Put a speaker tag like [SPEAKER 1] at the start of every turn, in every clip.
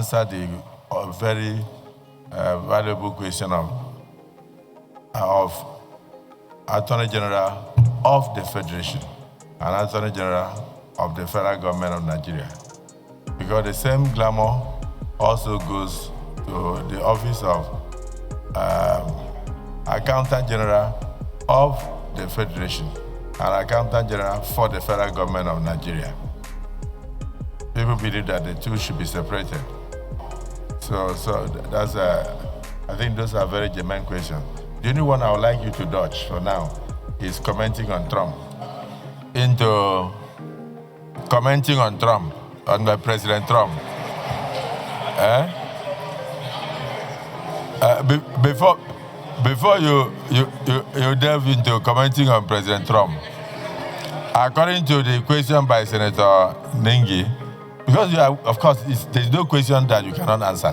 [SPEAKER 1] answer the very valuable question of Attorney General of the Federation and Attorney General of the Federal Government of Nigeria. Because the same glamour also goes to the office of Accountant General of the Federation and Accountant General for the Federal Government of Nigeria. People believe that the two should be separated. So that's I think those are very germane questions. The only one I would like you to dodge for now is commenting on Trump. Commenting on Trump, on President Trump. Before you delve into commenting on President Trump, according to the question by Senator Nengi, because of course, there's no question that you cannot answer.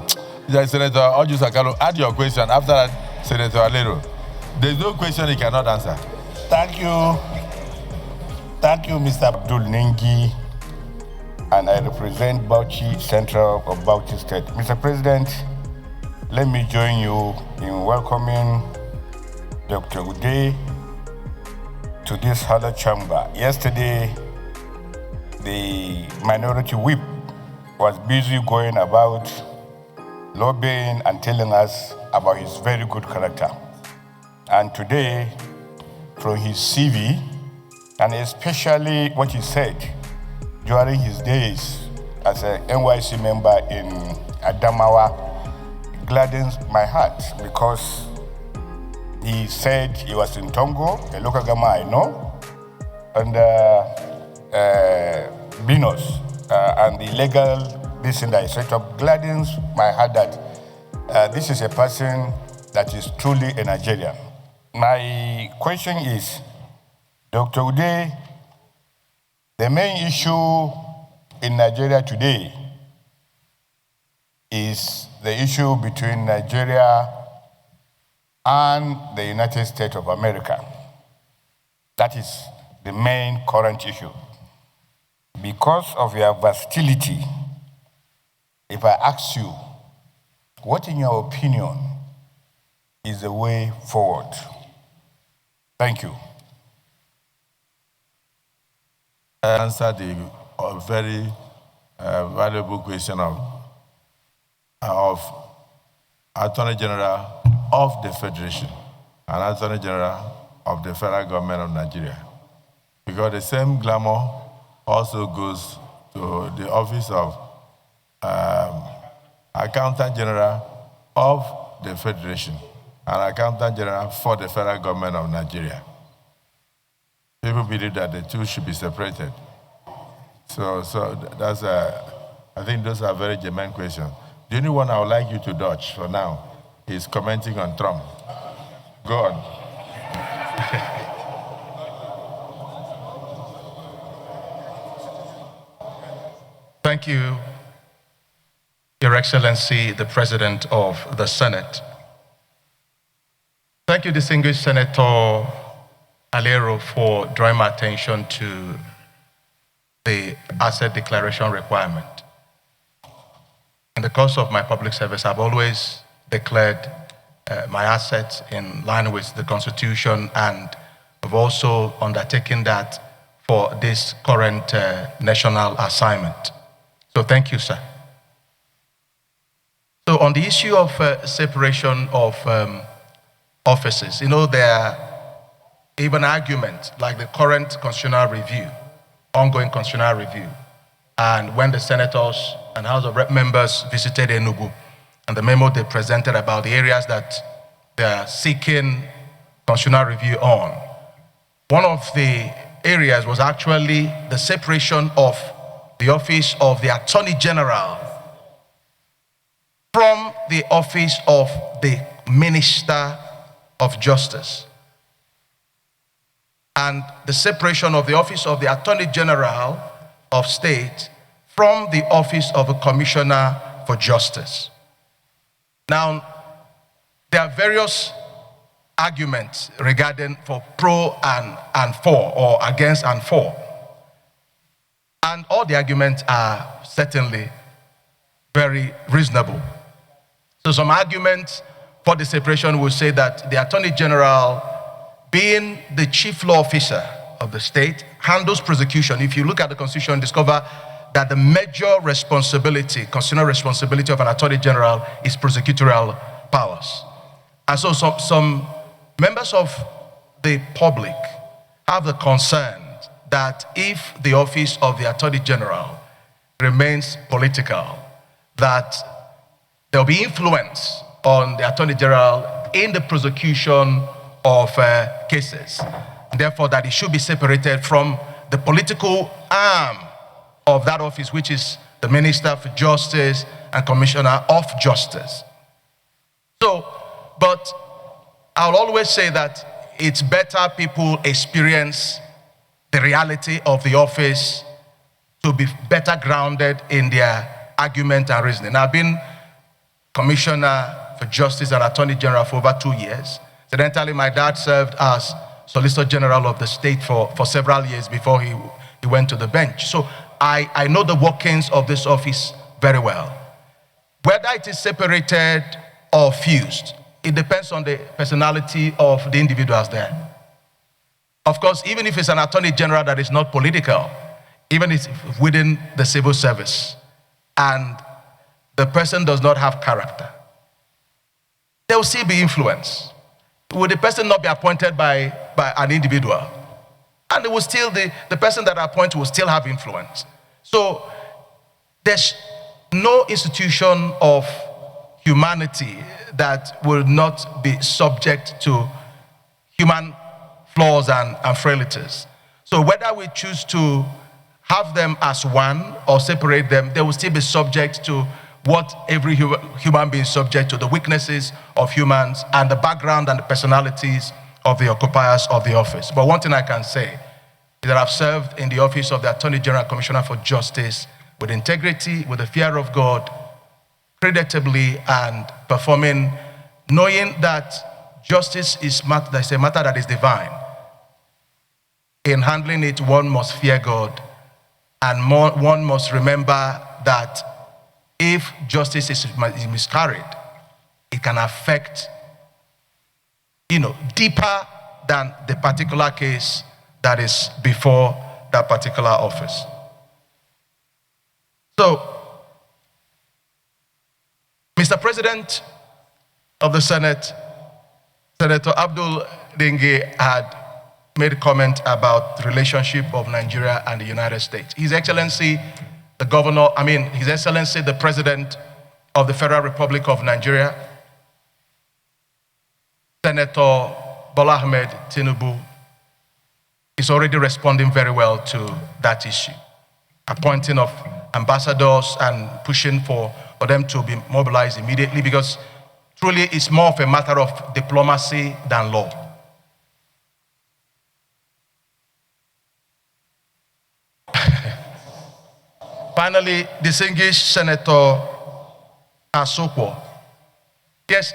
[SPEAKER 1] Senator Ojusakalo, add your question. After that, Senator Alero. There's no question he cannot answer.
[SPEAKER 2] Thank you. Thank you, Mr. Abdul Nengi, and I represent Bauchi Central of Bauchi State. Mr. President, let me join you in welcoming Dr. Uday to this hollow chamber. Yesterday, the minority whip was busy going about lobbying and telling us about his very good character. And today, from his CV, and especially what he said during his days as a NYC member in Adamawa, gladdens my heart because he said he was in Tongo, a local government I know, and Binos, and the legal this and that. So it gladdens my heart that this is a person that is truly a Nigerian. My question is, Dr. Uday, the main issue in Nigeria today is the issue between Nigeria and the United States of America. That is the main current issue. Because of your versatility, if I ask you, what in your opinion is the way forward? Thank you.
[SPEAKER 1] Answer the very valuable question of Attorney General of the Federation and Attorney General of the Federal Government of Nigeria. Because the same glamour also goes to the office of Accountant General of the Federation and Accountant General for the Federal Government of Nigeria. People believe that the two should be separated. So that's I think those are very germane questions. The only one I would like you to dodge for now is commenting on Trump. Go on.
[SPEAKER 3] Thank you, Your Excellency, the President of the Senate. Thank you, distinguished Senator Alero, for drawing my attention to the asset declaration requirement. In the course of my public service, I've always declared my assets in line with the Constitution, and I've also undertaken that for this current national assignment. So thank you, sir. So on the issue of separation of offices, you know, there are even arguments like the current constitutional review, ongoing constitutional review, and when the senators and House of Rep members visited Enugu, and the memo they presented about the areas that they are seeking constitutional review on, one of the areas was actually the separation of the office of the Attorney General from the office of the Minister of Justice, and the separation of the office of the Attorney General of State from the office of a Commissioner for Justice. Now, there are various arguments regarding for pro and for, or against and for. And all the arguments are certainly very reasonable. So some arguments for the separation will say that the Attorney General, being the chief law officer of the state, handles prosecution. If you look at the Constitution, discover that the major responsibility, constitutional responsibility of an Attorney General is prosecutorial powers. And so some members of the public have the concern that if the office of the Attorney General remains political, that there will be influence on the Attorney General in the prosecution of cases. Therefore, that it should be separated from the political arm of that office, which is the Minister for Justice and Commissioner of Justice. So, but I'll always say that it's better people experience the reality of the office to be better grounded in their argument and reasoning. I've been Commissioner for Justice and Attorney General for over 2 years. Incidentally, my dad served as Solicitor General of the state for several years before he went to the bench. So I know the workings of this office very well. Whether it is separated or fused, it depends on the personality of the individuals there. Of course, even if it's an Attorney General that is not political, even if it's within the civil service, and the person does not have character, there will still be influence. Will the person not be appointed by an individual? And it will still, the person that appointed will still have influence. So there's no institution of humanity that will not be subject to human flaws and frailties. So whether we choose to have them as one or separate them, they will still be subject to what every human being is subject to, the weaknesses of humans and the background and the personalities of the occupiers of the office. But one thing I can say is that I've served in the office of the Attorney General Commissioner for Justice with integrity, with the fear of God, creditably, and performing, knowing that justice is a matter that is divine. In handling it, one must fear God, and one must remember that if justice is miscarried, it can affect, deeper than the particular case that is before that particular office. So, Mr. President of the Senate, Senator Abdul Dengue had made a comment about the relationship of Nigeria and the United States. His Excellency, His Excellency, the President of the Federal Republic of Nigeria, Senator Bola Ahmed Tinubu, is already responding very well to that issue, appointing of ambassadors and pushing for them to be mobilized immediately, because truly it's more of a matter of diplomacy than law. Finally, distinguished Senator Asokwo. Yes,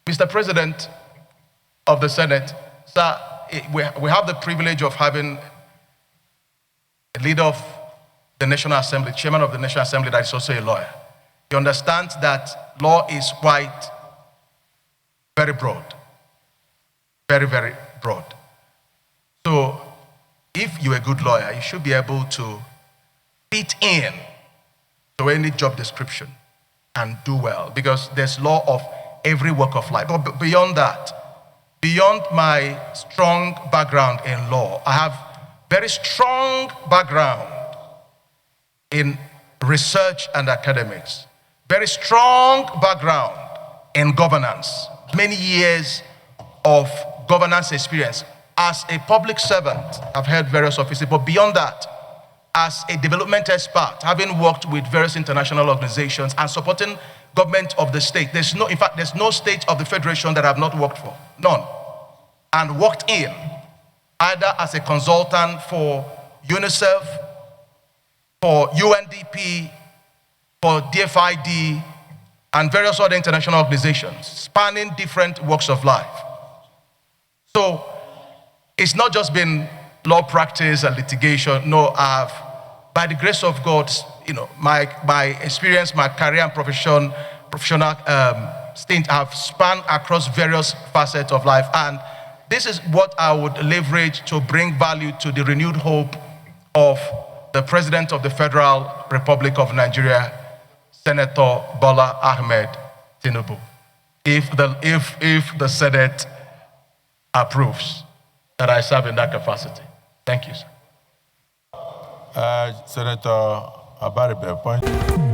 [SPEAKER 3] Mr. President of the Senate, sir, we have the privilege of having a leader of the National Assembly, chairman of the National Assembly, that is also a lawyer. You understand that law is quite very broad, very, very broad. So if you're a good lawyer, you should be able to fit in to any job description and do well, because there's law of every walk of life. But beyond that, beyond my strong background in law, I have very strong background in research and academics, very strong background in governance, many years of governance experience. As a public servant, I've held various offices, but beyond that, as a development expert, having worked with various international organizations and supporting government of the state, there's no state of the federation that I've not worked for, none. And worked in, either as a consultant for UNICEF, for UNDP, for DFID, and various other international organizations, spanning different walks of life. So it's not just been law practice and litigation. No, by the grace of God, my experience, my career and professional stint have spanned across various facets of life. And this is what I would leverage to bring value to the renewed hope of the President of the Federal Republic of Nigeria, Senator Bola Ahmed Tinubu, if the Senate approves that I serve in that capacity. Thank you, sir.
[SPEAKER 1] Senator Abaribe, point.